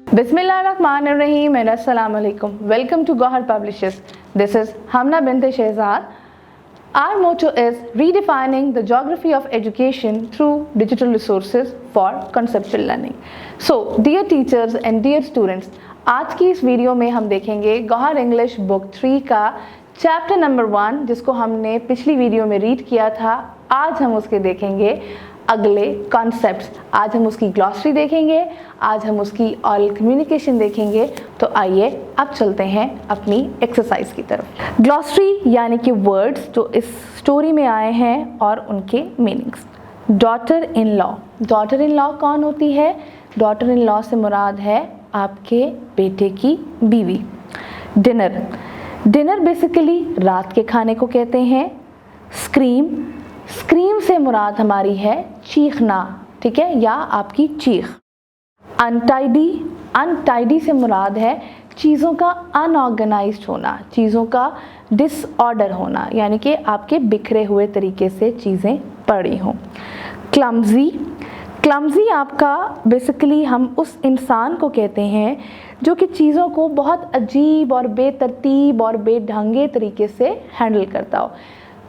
Bismillahirrahmanirrahim and Assalamualaikum. Welcome to Gohar Publishers. This is Hamna Binte Shehzad. Our motto is redefining the geography of education through digital resources for conceptual learning. So, dear teachers and dear students, आज की इस video में हम देखेंगे Gauhar English book 3 का chapter number 1 जिसको हमने पिछली वीडियो में रीड किया था। आज हम उसके देखेंगे अगले कॉन्सेप्ट्स। आज हम उसकी ग्लॉसरी देखेंगे, आज हम उसकी ऑरल कम्युनिकेशन देखेंगे। तो आइए अब चलते हैं अपनी एक्सरसाइज की तरफ। ग्लॉसरी यानी कि वर्ड्स जो इस स्टोरी में आए हैं और उनके meanings. Daughter in law. Daughter in law कौन होती है? डॉटर इन लॉ से मुराद है आपके बेटे की बीवी। डिनर। डिनर बेसिकली रात के खाने को कहते हैं। स्क्रीम। स्क्रीम से मुराद हमारी है चीखना, ठीक है, या आपकी चीख। अनटाइडी। अनटाइडी से मुराद है चीज़ों का अनऑर्गेनाइज्ड होना, चीज़ों का डिसऑर्डर होना, यानी कि आपके बिखरे हुए तरीके से चीज़ें पड़ी हों। क्लमजी। क्लमजी आपका बेसिकली हम उस इंसान को कहते हैं जो कि चीज़ों को बहुत अजीब और बेतरतीब और बेढंगे तरीके से हैंडल करता हो।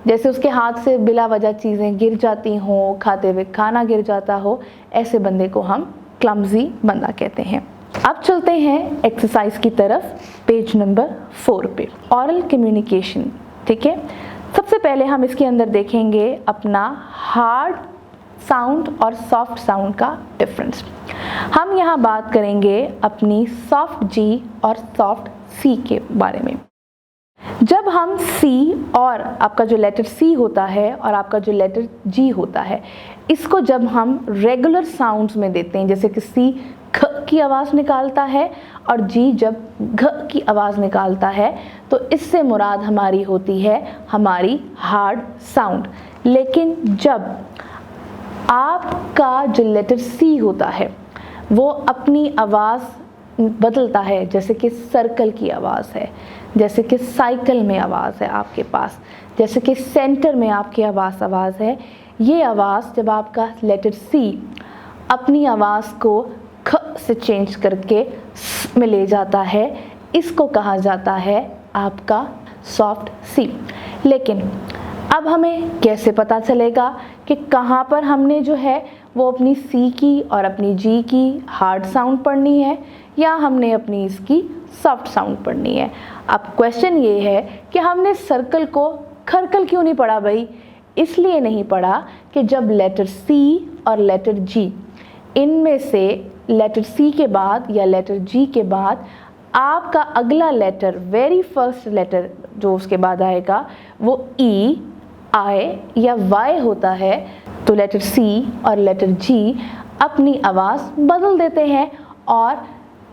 जैसे उसके हाथ से बिला वजह चीज़ें गिर जाती हों, खाते हुए खाना गिर जाता हो, ऐसे बंदे को हम क्लमजी बंदा कहते हैं। अब चलते हैं एक्सरसाइज की तरफ, पेज नंबर 4 पे। ऑरल कम्युनिकेशन, ठीक है। सबसे पहले हम इसके अंदर देखेंगे अपना हार्ड साउंड और सॉफ्ट साउंड का डिफरेंस। हम यहाँ बात करेंगे अपनी सॉफ्ट जी और सॉफ्ट सी के बारे में। जब हम सी और आपका जो लेटर सी होता है और आपका जो लेटर जी होता है, इसको जब हम रेगुलर साउंड्स में देते हैं, जैसे कि सी ख की आवाज़ निकालता है और जी जब घ की आवाज़ निकालता है, तो इससे मुराद हमारी होती है हमारी हार्ड साउंड। लेकिन जब आपका जो लेटर सी होता है वो अपनी आवाज़ बदलता है, जैसे कि सर्कल की आवाज़ है, जैसे कि साइकिल में आवाज़ है आपके पास, जैसे कि सेंटर में आपकी आवाज़ है, ये आवाज़ जब आपका लेटर सी अपनी आवाज़ को ख से चेंज करके स में ले जाता है, इसको कहा जाता है आपका सॉफ्ट सी। लेकिन अब हमें कैसे पता चलेगा कि कहाँ पर हमने जो है वो अपनी सी की और अपनी जी की हार्ड साउंड पढ़नी है या हमने अपनी इसकी सॉफ्ट साउंड पढ़नी है? अब क्वेश्चन ये है कि हमने सर्कल को खरकल क्यों नहीं पढ़ा भाई? इसलिए नहीं पढ़ा कि जब लेटर सी और लेटर जी, इनमें से लेटर सी के बाद या लेटर जी के बाद आपका अगला लेटर, वेरी फर्स्ट लेटर जो उसके बाद आएगा वो ई, आई या वाई होता है, तो लेटर सी और लेटर जी अपनी आवाज़ बदल देते हैं और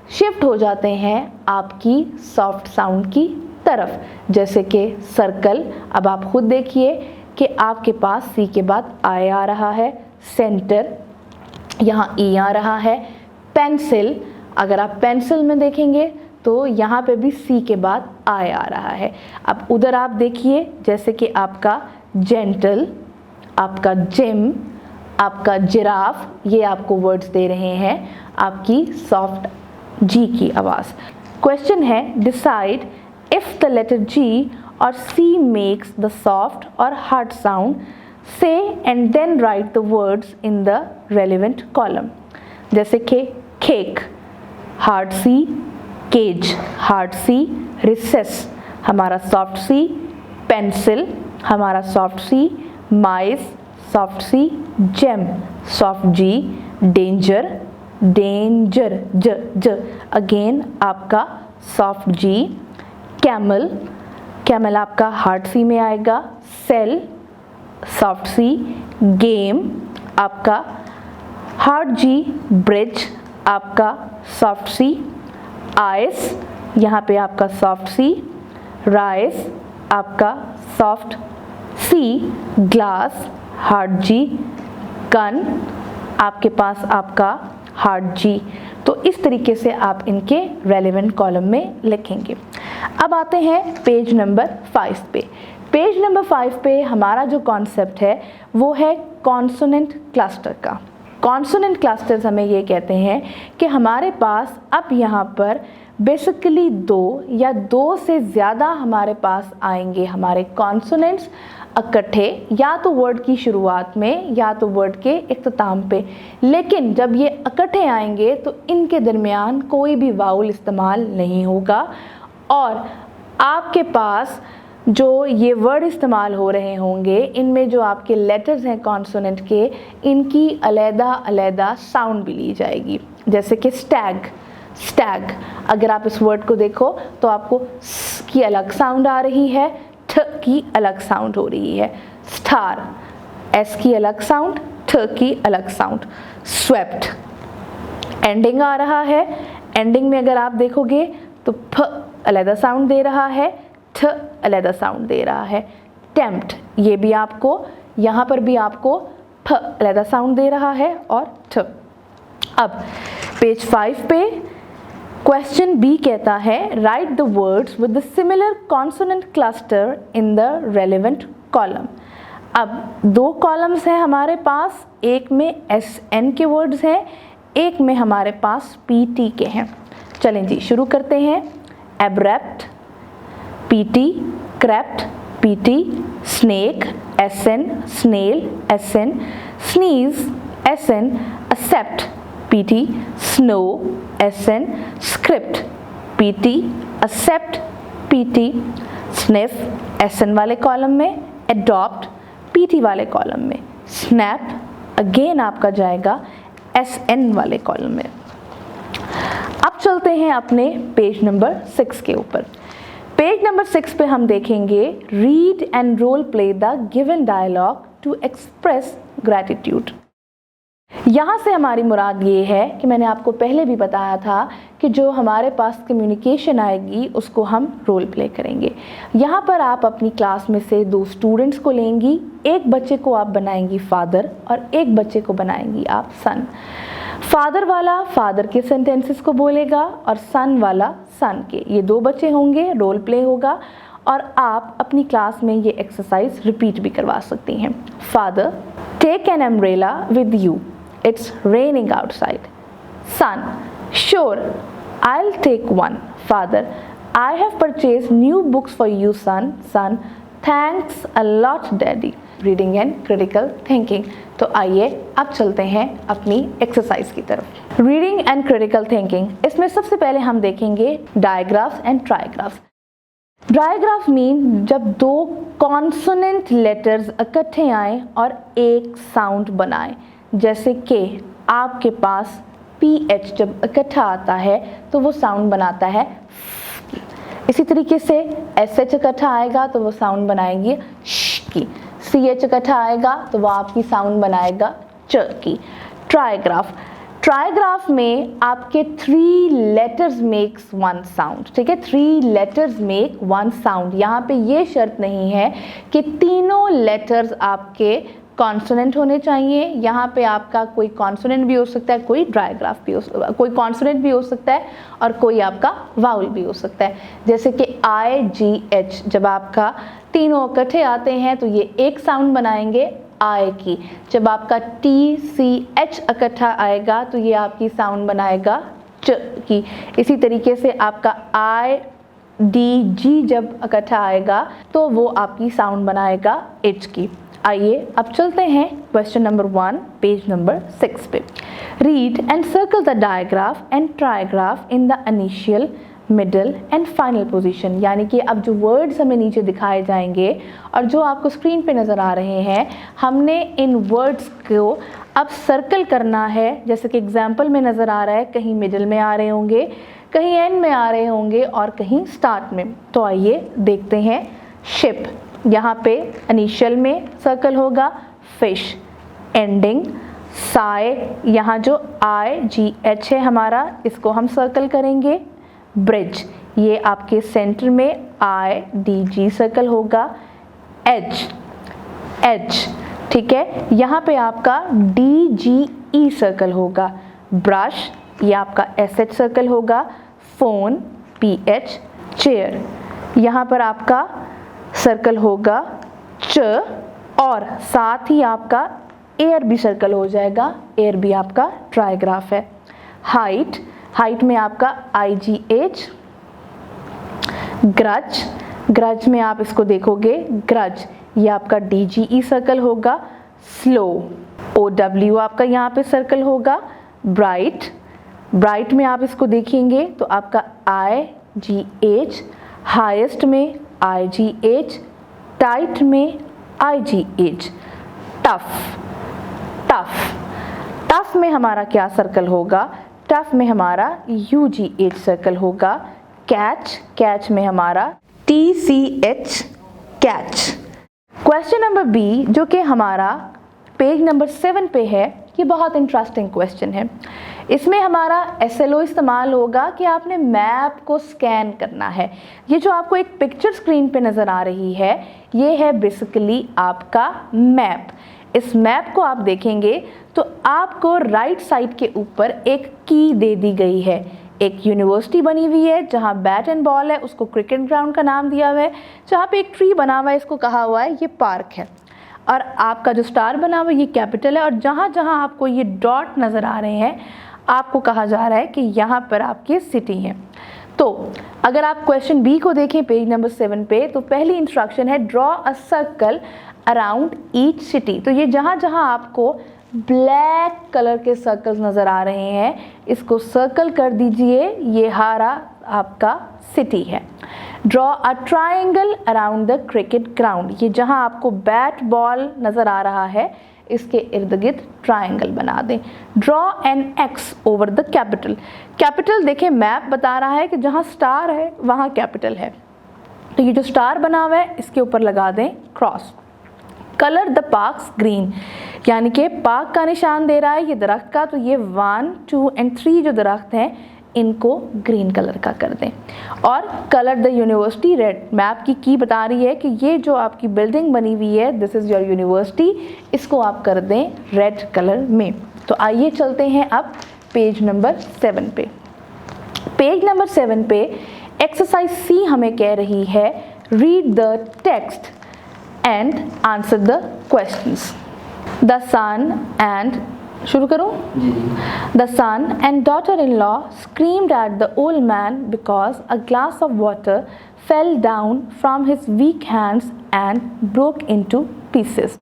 शिफ्ट हो जाते हैं आपकी सॉफ्ट साउंड की तरफ। जैसे कि सर्कल, अब आप खुद देखिए कि आपके पास सी के बाद आई आ रहा है, सेंटर यहाँ ई आ रहा है। पेंसिल, अगर आप पेंसिल में देखेंगे तो यहाँ पे भी सी के बाद आई आ रहा है। अब उधर आप देखिए, जैसे कि आपका जेंटल, आपका जिम, आपका जिराफ, ये आपको वर्ड्स दे रहे हैं आपकी सॉफ्ट जी की आवाज़। क्वेश्चन है, decide if the letter G और सी मेक्स द सॉफ्ट और हार्ड साउंड, से and then write the words in the relevant column. जैसे कि cake hard C, cage hard C, recess हमारा सॉफ्ट सी, पेंसिल हमारा soft C, mice soft C, gem soft G, danger danger ज ज again आपका soft G, camel, camel आपका hard C में आएगा, सेल सॉफ्ट सी, गेम आपका hard जी, bridge आपका सॉफ्ट सी, आइस यहाँ पे आपका सॉफ्ट सी, राइस आपका सॉफ्ट सी, ग्लास हार्ड जी, गन आपके पास आपका हार्ड जी। तो इस तरीके से आप इनके रेलेवेंट कॉलम में लिखेंगे। अब आते हैं पेज नंबर 5 पे। पेज नंबर 5 पे हमारा जो कॉन्सेप्ट है वो है कॉन्सोनेंट क्लस्टर का। कॉन्सोनेंट क्लस्टर्स हमें ये कहते हैं कि हमारे पास अब यहाँ पर बेसिकली दो या दो से ज़्यादा हमारे पास आएंगे हमारे कॉन्सोनेंट्स इकट्ठे, या तो वर्ड की शुरुआत में या तो वर्ड के इख्तिताम पे। लेकिन जब ये इकट्ठे आएंगे तो इनके दरमियान कोई भी वाउल इस्तेमाल नहीं होगा और आपके पास जो ये वर्ड इस्तेमाल हो रहे होंगे इनमें जो आपके लेटर्स हैं कॉन्सोनेंट के, इनकी अलग-अलग साउंड भी ली जाएगी। जैसे कि स्टैग, स्टैग, अगर आप इस वर्ड को देखो तो आपको स की अलग साउंड आ रही है, ठ की अलग साउंड हो रही है। स्टार, एस की अलग साउंड, ठ की अलग साउंड। स्वेप्ट, एंडिंग आ रहा है, एंडिंग में अगर आप देखोगे तो फ अलग साउंड दे रहा है, ठ अलग साउंड दे रहा है। टेम्प्ट, ये भी आपको यहाँ पर भी आपको फ अलग साउंड दे रहा है और ठ। अब पेज 5 पे क्वेश्चन बी कहता है right the words with the similar consonant cluster in the relevant column. अब दो कॉलम्स हैं हमारे पास, एक में एस एन के वर्ड्स हैं, एक में हमारे पास पी टी के हैं। चलें जी शुरू करते हैं। Abrupt, P T, crept, P T, snake, S N, snail, S N, sneeze, S N, except, P T, snow, S N, script, P T, except, P T, sniff, S N वाले column में, adopt, P T वाले column में, snap, again आपका जाएगा S N वाले column में। अब चलते हैं अपने पेज नंबर 6 के ऊपर। पेज नंबर 6 पे हम देखेंगे read and role play the given dialogue to express gratitude. यहाँ से हमारी मुराद ये है कि मैंने आपको पहले भी बताया था कि जो हमारे पास कम्युनिकेशन आएगी उसको हम रोल प्ले करेंगे। यहाँ पर आप अपनी क्लास में से दो स्टूडेंट्स को लेंगी, एक बच्चे को आप बनाएंगी फादर और एक बच्चे को बनाएंगी आप सन। फादर वाला फादर के सेंटेंसेस को बोलेगा और सन वाला सन के। ये दो बच्चे होंगे, रोल प्ले होगा और आप अपनी क्लास में ये एक्सरसाइज रिपीट भी करवा सकती हैं। Father, take an umbrella with you, it's raining outside. Son, sure, I'll take one. Father, I have purchased new books for you, son. Son, thanks a lot, daddy. Reading and critical thinking. तो आइए अब चलते हैं अपनी exercise की तरफ। Reading and critical thinking, इसमें सबसे पहले हम देखेंगे डायग्राफ्स एंड ट्राइग्राफ्स। डायग्राफ मीन जब दो कॉन्सोनेंट लेटर्स इकट्ठे आए और एक साउंड बनाए। जैसे कि आपके पास PH जब इकट्ठा आता है तो वो साउंड बनाता है की। इसी तरीके से SH इकट्ठा आएगा तो वो साउंड बनाएगी श की। CH इकट्ठा आएगा तो वो आपकी साउंड बनाएगा च की। ट्राइग्राफ, ट्राइग्राफ में आपके 3 लेटर्स मेक्स 1 साउंड, ठीक है, 3 लेटर्स मेक 1 साउंड। यहाँ पे ये शर्त नहीं है कि तीनों लेटर्स आपके कॉन्सोनेंट होने चाहिए। यहाँ पे आपका कोई कॉन्सोनेंट भी हो सकता है, कोई डायग्राफ भी हो, कोई कॉन्सोनेंट भी हो सकता है और कोई आपका वाउल भी हो सकता है। जैसे कि IGH जब आपका तीनों इकट्ठे आते हैं तो ये एक साउंड बनाएंगे I की। जब आपका TCH इकट्ठा आएगा तो ये आपकी साउंड बनाएगा च की। इसी तरीके से आपका IDG जब इकट्ठा आएगा तो वो आपकी साउंड बनाएगा H की। आइए अब चलते हैं क्वेश्चन नंबर 1 पेज नंबर 6 पे। Read and circle the digraph and trigraph in the initial, middle and final position. यानी कि अब जो वर्ड्स हमें नीचे दिखाए जाएंगे और जो आपको स्क्रीन पे नज़र आ रहे हैं, हमने इन वर्ड्स को अब सर्कल करना है। जैसे कि एग्जाम्पल में नज़र आ रहा है, कहीं मिडल में आ रहे होंगे, कहीं एंड में आ रहे होंगे और कहीं स्टार्ट में। तो आइए देखते हैं। शिप, यहाँ पे इनिशियल में सर्कल होगा। Fish, ending. साय, यहाँ जो IGH है हमारा, इसको हम सर्कल करेंगे। ब्रिज, ये आपके सेंटर में IDG सर्कल होगा। एज, एज, ठीक है, यहाँ पे आपका DGE सर्कल होगा। ब्रश, ये आपका SH सर्कल होगा। Phone, PH। चेयर, यहाँ पर आपका सर्कल होगा च और साथ ही आपका एयर भी सर्कल हो जाएगा, एयर भी आपका ट्राइग्राफ है। हाइट, हाइट में आपका IGH। ग्रज, ग्रज में आप इसको देखोगे, ग्रज ये आपका DGE सर्कल होगा। स्लो, OW आपका यहाँ पे सर्कल होगा। ब्राइट, ब्राइट में आप इसको देखेंगे तो आपका IGH, हाईएस्ट में IGH, टाइट में IGH। टफ, टफ, टफ में हमारा क्या सर्कल होगा, टफ में हमारा UGH सर्कल होगा। कैच, कैच में हमारा TCH, catch. Question number B जो कि हमारा पेज नंबर 7 पे है, ये बहुत इंटरेस्टिंग क्वेश्चन है। इसमें हमारा SLO इस्तेमाल होगा कि आपने मैप को स्कैन करना है। ये जो आपको एक पिक्चर स्क्रीन पे नज़र आ रही है, ये है बेसिकली आपका मैप। इस मैप को आप देखेंगे तो आपको राइट साइड के ऊपर एक की दे दी गई है। एक यूनिवर्सिटी बनी हुई है जहाँ बैट एंड बॉल है, उसको क्रिकेट ग्राउंड का नाम दिया हुआ है। जहाँ पे एक ट्री बना हुआ है, इसको कहा हुआ है ये पार्क है। और आपका जो स्टार बना हुआ है ये कैपिटल है। और जहाँ जहाँ आपको ये डॉट नज़र आ रहे हैं, आपको कहा जा रहा है कि यहाँ पर आपकी सिटी है। तो अगर आप क्वेश्चन बी को देखें पेज नंबर 7 पे, तो पहली इंस्ट्रक्शन है draw a circle around each city. तो ये जहाँ जहाँ आपको ब्लैक कलर के सर्कल्स नज़र आ रहे हैं, इसको सर्कल कर दीजिए, ये हारा आपका सिटी है। Draw a triangle around the cricket ground, ये जहाँ आपको बैट बॉल नज़र आ रहा है, इसके इर्द गिर्द ट्राइंगल बना दें। Draw an x over the capital, capital देखें मैप बता रहा है कि जहाँ स्टार है वहाँ कैपिटल है, तो ये जो स्टार बना हुआ है इसके ऊपर लगा दें cross. Colour the parks green, यानी कि पार्क का निशान दे रहा है ये दरख्त का, तो ये 1, 2 एंड 3 जो दरख्त हैं इनको ग्रीन कलर का कर दें। और colour the university red, map की बता रही है कि ये जो आपकी बिल्डिंग बनी हुई है, दिस इज़ योर यूनिवर्सिटी, इसको आप कर दें रेड कलर में। तो आइए चलते हैं अब पेज नंबर 7 पे। पेज नंबर 7 पे एक्सरसाइज C हमें कह रही है read the text and answer the questions. The son and शुरू करूं? The son and daughter-in-law screamed at the old man because a glass of water fell down from his weak hands and broke into pieces.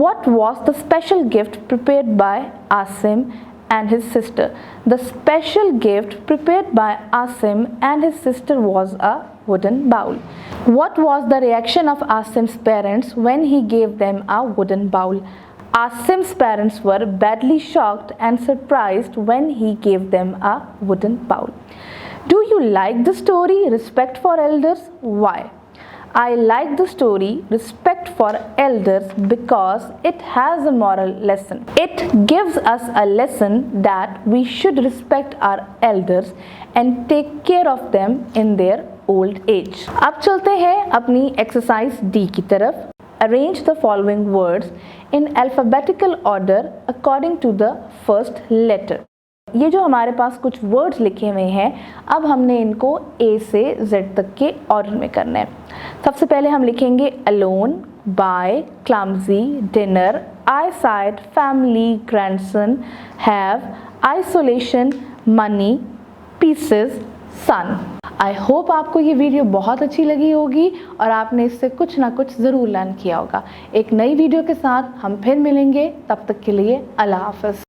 What was the special gift prepared by Asim and his sister? The special gift prepared by Asim and his sister was a wooden bowl. What was the reaction of Asim's parents when he gave them a wooden bowl? Asim's parents were badly shocked and surprised when he gave them a wooden bowl. Do you like the story Respect for Elders? Why? I like the story Respect for Elders because it has a moral lesson. It gives us a lesson that we should respect our elders and take care of them in their old age. अब चलते हैं अपनी exercise D की तरफ। Arrange the following words in alphabetical order according to the first letter. ये जो हमारे पास कुछ वर्ड्स लिखे हुए हैं, अब हमने इनको A से Z तक के ऑर्डर में करना है। सबसे पहले हम लिखेंगे alone, buy, clumsy, dinner, eyesight, family, grandson, have, isolation, money, pieces, sun. I hope आपको ये वीडियो बहुत अच्छी लगी होगी और आपने इससे कुछ ना कुछ ज़रूर लर्न किया होगा। एक नई वीडियो के साथ हम फिर मिलेंगे, तब तक के लिए अल्लाह हाफ़िज़।